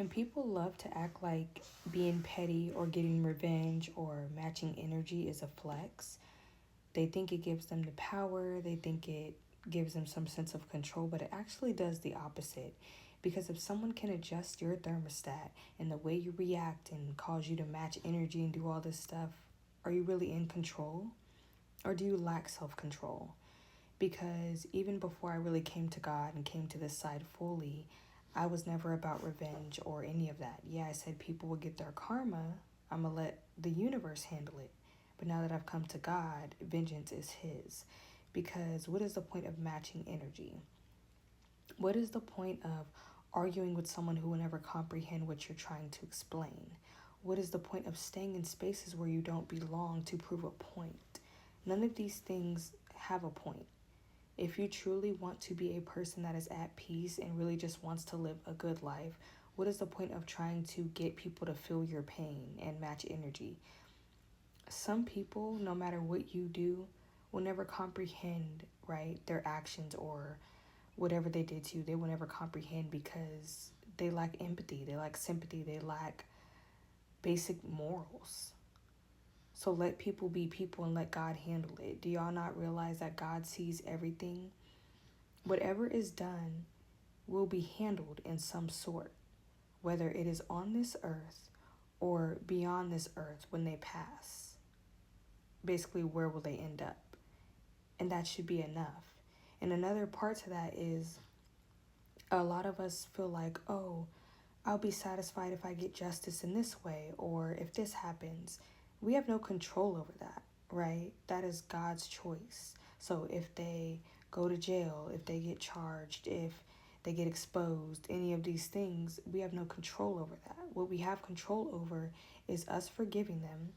And people love to act like being petty or getting revenge or matching energy is a flex. They think it gives them the power, they think it gives them some sense of control, but it actually does the opposite. Because if someone can adjust your thermostat and the way you react and cause you to match energy and do all this stuff, are you really in control? Or do you lack self control? Because even before I really came to God and came to this side fully, I was never about revenge or any of that. Yeah, I said people will get their karma. I'm going to let the universe handle it. But now that I've come to God, vengeance is His. Because what is the point of matching energy? What is the point of arguing with someone who will never comprehend what you're trying to explain? What is the point of staying in spaces where you don't belong to prove a point? None of these things have a point. If you truly want to be a person that is at peace and really just wants to live a good life, what is the point of trying to get people to feel your pain and match energy? Some people, no matter what you do, will never comprehend, right, their actions or whatever they did to you. They will never comprehend because they lack empathy, they lack sympathy, they lack basic morals. So let people be people and let God handle it. Do y'all not realize that God sees everything? Whatever is done will be handled in some sort, whether it is on this earth or beyond this earth when they pass. Basically, where will they end up? And that should be enough. And another part to that is a lot of us feel like, oh, I'll be satisfied if I get justice in this way or if this happens. We have no control over that, right? That is God's choice. So if they go to jail, if they get charged, if they get exposed, any of these things, we have no control over that. What we have control over is us forgiving them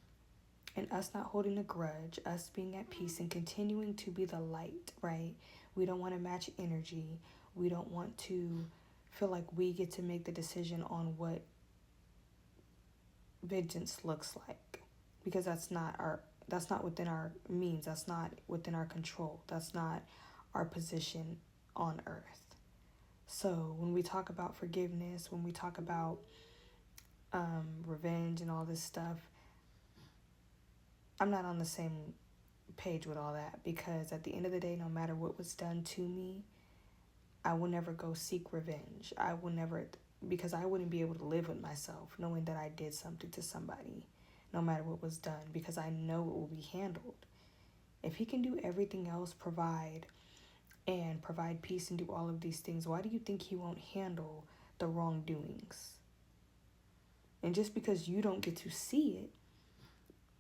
and us not holding a grudge, us being at peace and continuing to be the light, right? We don't want to match energy. We don't want to feel like we get to make the decision on what vengeance looks like, because that's not within our means, that's not within our control, that's not our position on earth. So when we talk about forgiveness, when we talk about revenge and all this stuff, I'm not on the same page with all that, because at the end of the day, no matter what was done to me, I will never go seek revenge. I will never, because I wouldn't be able to live with myself knowing that I did something to somebody, no matter what was done, because I know it will be handled. If He can do everything else, provide peace and do all of these things, why do you think He won't handle the wrongdoings? And just because you don't get to see it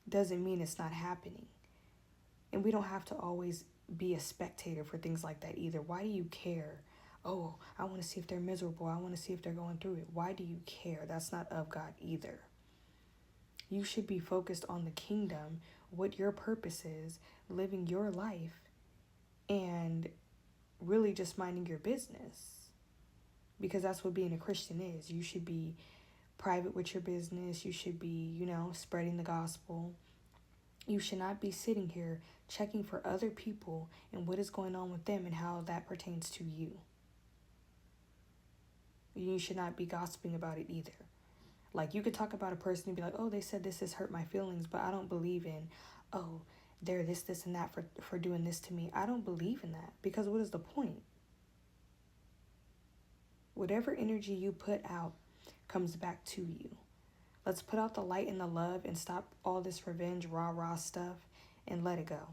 doesn't mean it's not happening. And we don't have to always be a spectator for things like that either. Why do you care? Oh, I want to see if they're miserable. I want to see if they're going through it. Why do you care? That's not of God either. You should be focused on the kingdom, what your purpose is, living your life, and really just minding your business. Because that's what being a Christian is. You should be private with your business. You should be, spreading the gospel. You should not be sitting here checking for other people and what is going on with them and how that pertains to you. You should not be gossiping about it either. Like, you could talk about a person and be like, oh, they said this has hurt my feelings, but I don't believe in, oh, they're this, and that for doing this to me. I don't believe in that, because what is the point? Whatever energy you put out comes back to you. Let's put out the light and the love and stop all this revenge, rah-rah stuff and let it go.